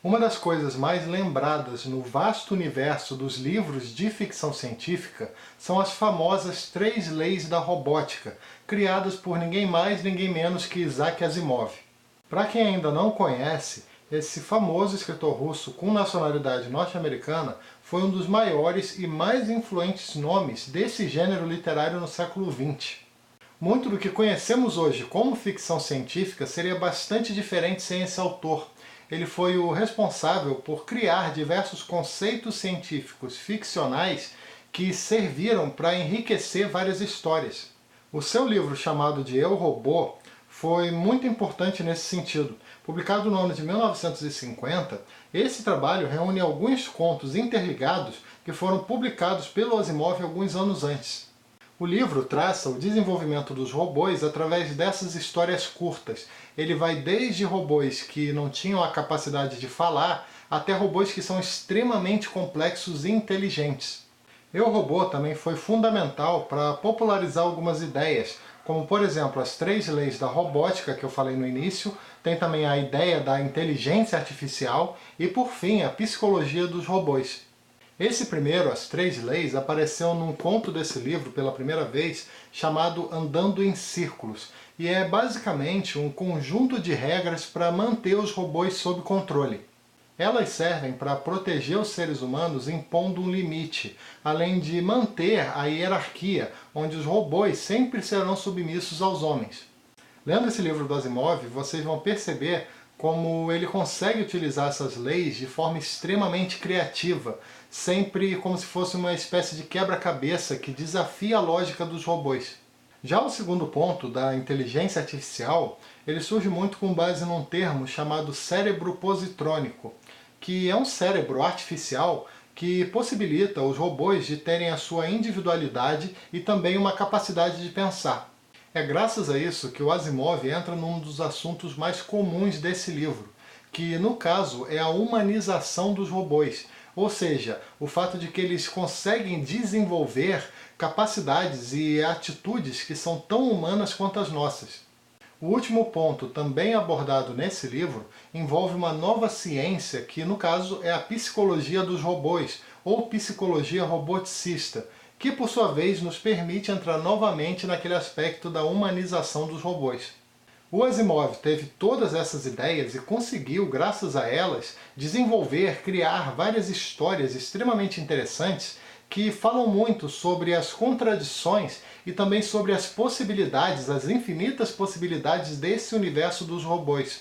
Uma das coisas mais lembradas no vasto universo dos livros de ficção científica são as famosas 3 leis da robótica, criadas por ninguém mais, ninguém menos que Isaac Asimov. Para quem ainda não conhece, esse famoso escritor russo com nacionalidade norte-americana foi um dos maiores e mais influentes nomes desse gênero literário no século XX. Muito do que conhecemos hoje como ficção científica seria bastante diferente sem esse autor. Ele foi o responsável por criar diversos conceitos científicos ficcionais que serviram para enriquecer várias histórias. O seu livro chamado de Eu, Robô foi muito importante nesse sentido. Publicado no ano de 1950, esse trabalho reúne alguns contos interligados que foram publicados pelo Asimov alguns anos antes. O livro traça o desenvolvimento dos robôs através dessas histórias curtas. Ele vai desde robôs que não tinham a capacidade de falar, até robôs que são extremamente complexos e inteligentes. Eu, Robô também foi fundamental para popularizar algumas ideias, como por exemplo as 3 leis da robótica que eu falei no início, tem também a ideia da inteligência artificial e por fim a psicologia dos robôs. Esse primeiro, as 3 leis, apareceu num conto desse livro pela primeira vez, chamado Andando em Círculos, e é basicamente um conjunto de regras para manter os robôs sob controle. Elas servem para proteger os seres humanos impondo um limite, além de manter a hierarquia, onde os robôs sempre serão submissos aos homens. Lendo esse livro do Asimov, vocês vão perceber como ele consegue utilizar essas leis de forma extremamente criativa, sempre como se fosse uma espécie de quebra-cabeça que desafia a lógica dos robôs. Já o segundo ponto, da inteligência artificial, ele surge muito com base num termo chamado cérebro positrônico, que é um cérebro artificial que possibilita os robôs de terem a sua individualidade e também uma capacidade de pensar. É graças a isso que o Asimov entra num dos assuntos mais comuns desse livro, que no caso é a humanização dos robôs, ou seja, o fato de que eles conseguem desenvolver capacidades e atitudes que são tão humanas quanto as nossas. O último ponto, também abordado nesse livro, envolve uma nova ciência que, no caso, é a psicologia dos robôs, ou psicologia roboticista, que por sua vez nos permite entrar novamente naquele aspecto da humanização dos robôs. O Asimov teve todas essas ideias e conseguiu, graças a elas, desenvolver, criar várias histórias extremamente interessantes que falam muito sobre as contradições e também sobre as possibilidades, as infinitas possibilidades desse universo dos robôs.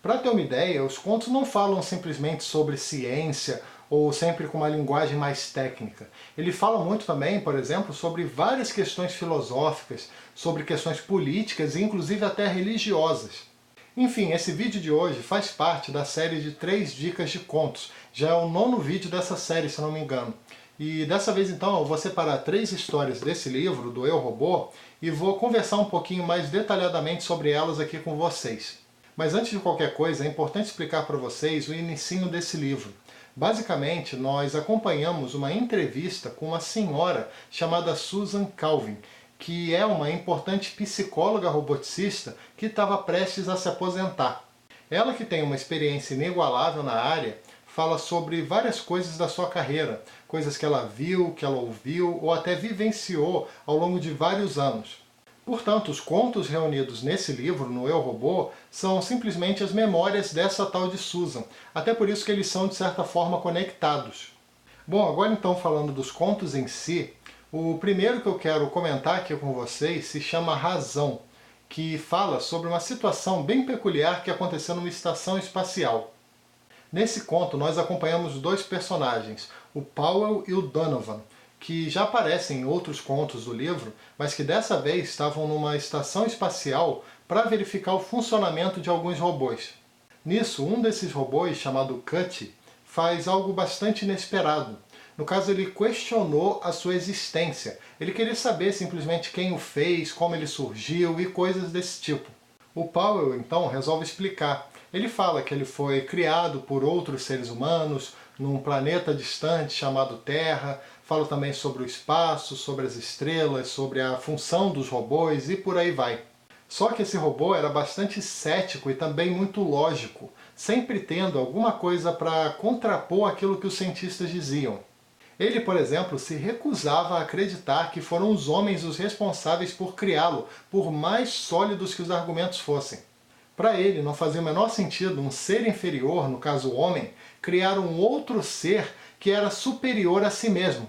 Para ter uma ideia, os contos não falam simplesmente sobre ciência ou sempre com uma linguagem mais técnica. Ele fala muito também, por exemplo, sobre várias questões filosóficas, sobre questões políticas e inclusive até religiosas. Enfim, esse vídeo de hoje faz parte da série de 3 dicas de contos. Já é o 9º vídeo dessa série, se não me engano. E dessa vez então eu vou separar 3 histórias desse livro, do Eu, Robô, e vou conversar um pouquinho mais detalhadamente sobre elas aqui com vocês. Mas antes de qualquer coisa, é importante explicar para vocês o inicinho desse livro. Basicamente, nós acompanhamos uma entrevista com uma senhora chamada Susan Calvin, que é uma importante psicóloga roboticista que estava prestes a se aposentar. Ela, que tem uma experiência inigualável na área, fala sobre várias coisas da sua carreira, coisas que ela viu, que ela ouviu ou até vivenciou ao longo de vários anos. Portanto, os contos reunidos nesse livro, no Eu, Robô, são simplesmente as memórias dessa tal de Susan, até por isso que eles são de certa forma conectados. Bom, agora então falando dos contos em si, o primeiro que eu quero comentar aqui com vocês se chama Razão, que fala sobre uma situação bem peculiar que aconteceu numa estação espacial. Nesse conto nós acompanhamos 2 personagens, o Powell e o Donovan, que já aparecem em outros contos do livro, mas que dessa vez estavam numa estação espacial para verificar o funcionamento de alguns robôs. Nisso, um desses robôs, chamado Cutty, faz algo bastante inesperado. No caso, ele questionou a sua existência. Ele queria saber simplesmente quem o fez, como ele surgiu e coisas desse tipo. O Powell, então, resolve explicar. Ele fala que ele foi criado por outros seres humanos, num planeta distante chamado Terra, fala também sobre o espaço, sobre as estrelas, sobre a função dos robôs e por aí vai. Só que esse robô era bastante cético e também muito lógico. sempre tendo alguma coisa para contrapor aquilo que os cientistas diziam. Ele, por exemplo, se recusava a acreditar que foram os homens os responsáveis por criá-lo, por mais sólidos que os argumentos fossem. Para ele, não fazia o menor sentido um ser inferior, no caso o homem, criar um outro ser que era superior a si mesmo.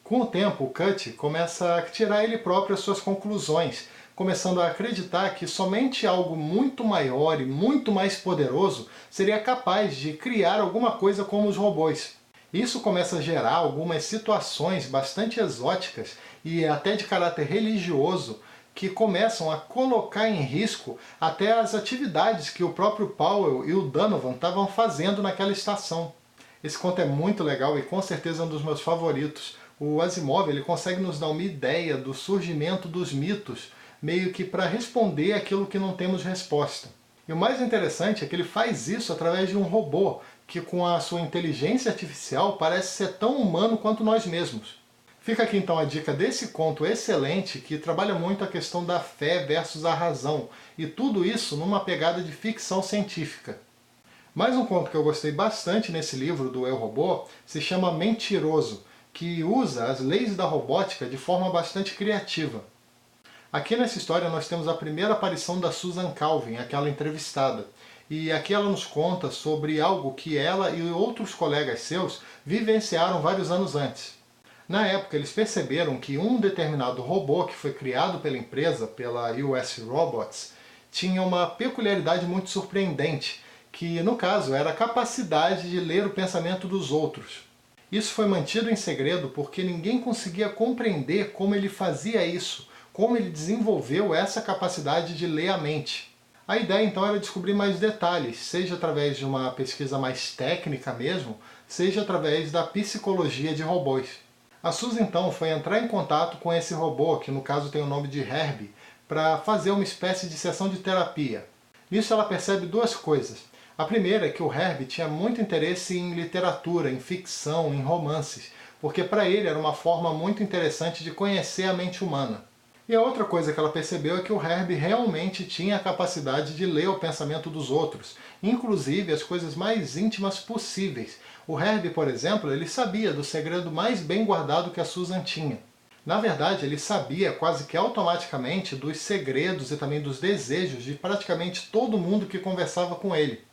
Com o tempo, o Cut começa a tirar ele próprio as suas conclusões, começando a acreditar que somente algo muito maior e muito mais poderoso seria capaz de criar alguma coisa como os robôs. Isso começa a gerar algumas situações bastante exóticas e até de caráter religioso que começam a colocar em risco até as atividades que o próprio Powell e o Donovan estavam fazendo naquela estação. Esse conto é muito legal e com certeza é um dos meus favoritos. O Asimov ele consegue nos dar uma ideia do surgimento dos mitos, meio que para responder aquilo que não temos resposta. E o mais interessante é que ele faz isso através de um robô, que com a sua inteligência artificial parece ser tão humano quanto nós mesmos. Fica aqui então a dica desse conto excelente que trabalha muito a questão da fé versus a razão, e tudo isso numa pegada de ficção científica. Mais um conto que eu gostei bastante nesse livro do Eu, Robô se chama Mentiroso, que usa as leis da robótica de forma bastante criativa. Aqui nessa história nós temos a primeira aparição da Susan Calvin, aquela entrevistada. E aqui ela nos conta sobre algo que ela e outros colegas seus vivenciaram vários anos antes. Na época eles perceberam que um determinado robô que foi criado pela empresa, pela US Robots, tinha uma peculiaridade muito surpreendente, que no caso era a capacidade de ler o pensamento dos outros. Isso foi mantido em segredo porque ninguém conseguia compreender como ele fazia isso, como ele desenvolveu essa capacidade de ler a mente. A ideia então era descobrir mais detalhes, seja através de uma pesquisa mais técnica mesmo, seja através da psicologia de robôs. A Suzy então foi entrar em contato com esse robô, que no caso tem o nome de Herbie, para fazer uma espécie de sessão de terapia. Nisso ela percebe duas coisas. A primeira é que o Herbie tinha muito interesse em literatura, em ficção, em romances, porque para ele era uma forma muito interessante de conhecer a mente humana. E a outra coisa que ela percebeu é que o Herbie realmente tinha a capacidade de ler o pensamento dos outros, inclusive as coisas mais íntimas possíveis. O Herbie, por exemplo, ele sabia do segredo mais bem guardado que a Susan tinha. Na verdade, ele sabia quase que automaticamente dos segredos e também dos desejos de praticamente todo mundo que conversava com ele.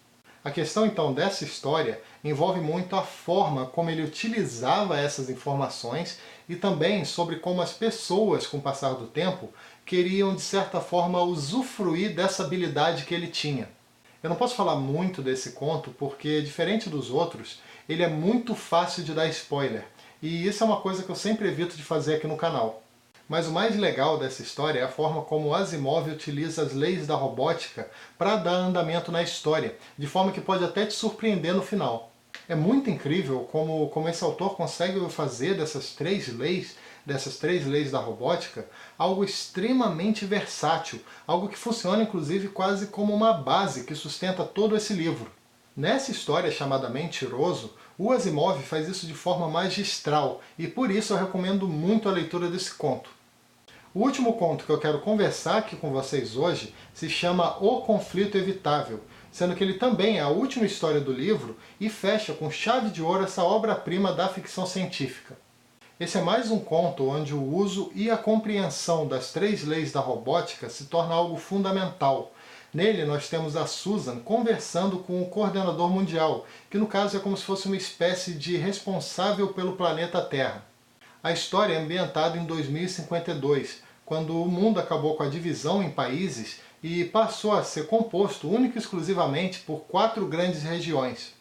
A questão então dessa história envolve muito a forma como ele utilizava essas informações e também sobre como as pessoas, com o passar do tempo, queriam de certa forma usufruir dessa habilidade que ele tinha. Eu não posso falar muito desse conto porque, diferente dos outros, ele é muito fácil de dar spoiler, e isso é uma coisa que eu sempre evito de fazer aqui no canal. Mas o mais legal dessa história é a forma como Asimov utiliza as leis da robótica para dar andamento na história, de forma que pode até te surpreender no final. É muito incrível como esse autor consegue fazer dessas três leis da robótica, algo extremamente versátil, algo que funciona inclusive quase como uma base que sustenta todo esse livro. Nessa história chamada Mentiroso, o Asimov faz isso de forma magistral, e por isso eu recomendo muito a leitura desse conto. O último conto que eu quero conversar aqui com vocês hoje se chama O Conflito Evitável, sendo que ele também é a última história do livro e fecha com chave de ouro essa obra-prima da ficção científica. Esse é mais um conto onde o uso e a compreensão das três leis da robótica se torna algo fundamental. Nele nós temos a Susan conversando com o coordenador mundial, que no caso é como se fosse uma espécie de responsável pelo planeta Terra. A história é ambientada em 2052, quando o mundo acabou com a divisão em países e passou a ser composto única e exclusivamente por 4 grandes regiões.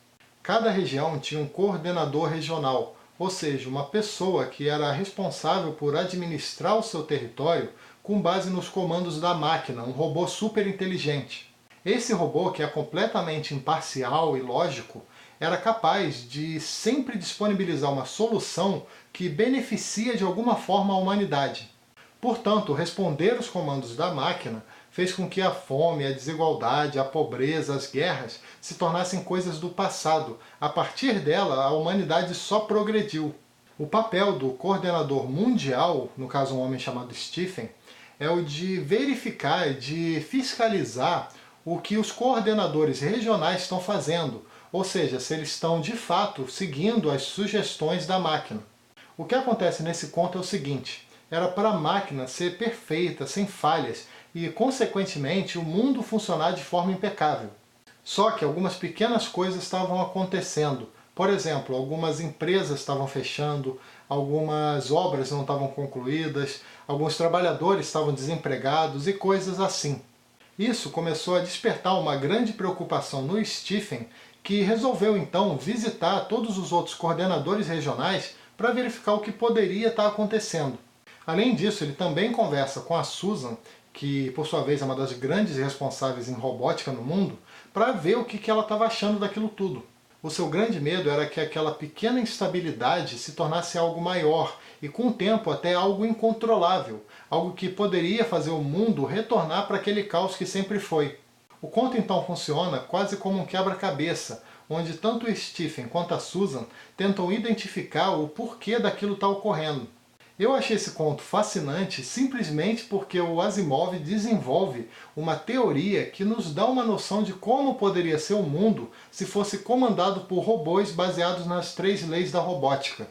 Cada região tinha um coordenador regional, ou seja, uma pessoa que era responsável por administrar o seu território com base nos comandos da máquina, um robô super inteligente. Esse robô, que é completamente imparcial e lógico, era capaz de sempre disponibilizar uma solução que beneficia de alguma forma a humanidade. Portanto, responder os comandos da máquina fez com que a fome, a desigualdade, a pobreza, as guerras se tornassem coisas do passado. A partir dela, a humanidade só progrediu. O papel do coordenador mundial, no caso um homem chamado Stephen, é o de verificar, de fiscalizar o que os coordenadores regionais estão fazendo, ou seja, se eles estão de fato seguindo as sugestões da máquina. O que acontece nesse conto é o seguinte: era para a máquina ser perfeita, sem falhas, e consequentemente o mundo funcionar de forma impecável. Só que algumas pequenas coisas estavam acontecendo. Por exemplo, algumas empresas estavam fechando, algumas obras não estavam concluídas, alguns trabalhadores estavam desempregados e coisas assim. Isso começou a despertar uma grande preocupação no Stephen, que resolveu então visitar todos os outros coordenadores regionais para verificar o que poderia estar acontecendo. Além disso, ele também conversa com a Susan, que por sua vez é uma das grandes responsáveis em robótica no mundo, para ver o que ela estava achando daquilo tudo. O seu grande medo era que aquela pequena instabilidade se tornasse algo maior e, com o tempo, até algo incontrolável, algo que poderia fazer o mundo retornar para aquele caos que sempre foi. O conto então funciona quase como um quebra-cabeça, onde tanto o Stephen quanto a Susan tentam identificar o porquê daquilo estar ocorrendo. Eu achei esse conto fascinante simplesmente porque o Asimov desenvolve uma teoria que nos dá uma noção de como poderia ser o mundo se fosse comandado por robôs baseados nas 3 leis da robótica.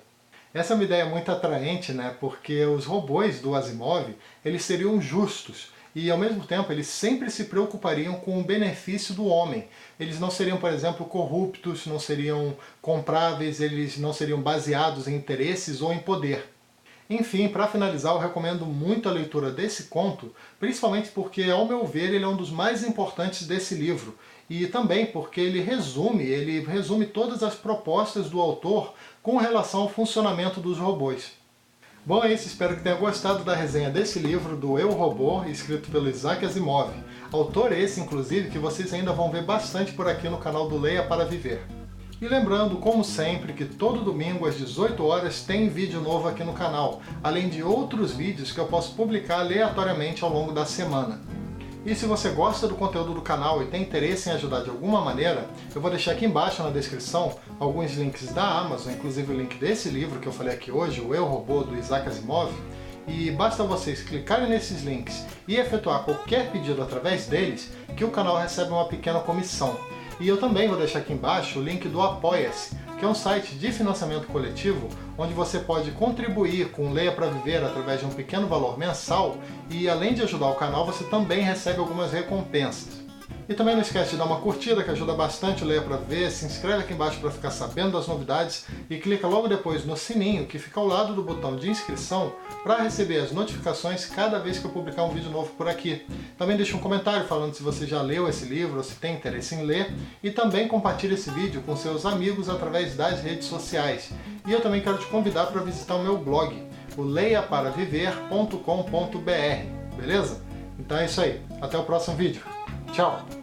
Essa é uma ideia muito atraente, né? Porque os robôs do Asimov, eles seriam justos e, ao mesmo tempo, eles sempre se preocupariam com o benefício do homem. Eles não seriam, por exemplo, corruptos, não seriam compráveis, eles não seriam baseados em interesses ou em poder. Enfim, para finalizar, eu recomendo muito a leitura desse conto, principalmente porque, ao meu ver, ele é um dos mais importantes desse livro. E também porque ele resume todas as propostas do autor com relação ao funcionamento dos robôs. Bom, é isso, espero que tenha gostado da resenha desse livro, do Eu, Robô, escrito pelo Isaac Asimov. Autor esse, inclusive, que vocês ainda vão ver bastante por aqui no canal do Leia para Viver. E lembrando, como sempre, que todo domingo às 18 horas tem vídeo novo aqui no canal, além de outros vídeos que eu posso publicar aleatoriamente ao longo da semana. E se você gosta do conteúdo do canal e tem interesse em ajudar de alguma maneira, eu vou deixar aqui embaixo na descrição alguns links da Amazon, inclusive o link desse livro que eu falei aqui hoje, o Eu, Robô, do Isaac Asimov, e basta vocês clicarem nesses links e efetuar qualquer pedido através deles, que o canal recebe uma pequena comissão. E eu também vou deixar aqui embaixo o link do Apoia-se, que é um site de financiamento coletivo, onde você pode contribuir com o Leia para Viver através de um pequeno valor mensal, e além de ajudar o canal, você também recebe algumas recompensas. E também não esquece de dar uma curtida, que ajuda bastante o Leia para Ver, se inscreve aqui embaixo para ficar sabendo das novidades e clica logo depois no sininho que fica ao lado do botão de inscrição para receber as notificações cada vez que eu publicar um vídeo novo por aqui. Também deixa um comentário falando se você já leu esse livro ou se tem interesse em ler, e também compartilhe esse vídeo com seus amigos através das redes sociais. E eu também quero te convidar para visitar o meu blog, o leiaparaviver.com.br, beleza? Então é isso aí, até o próximo vídeo. Tchau!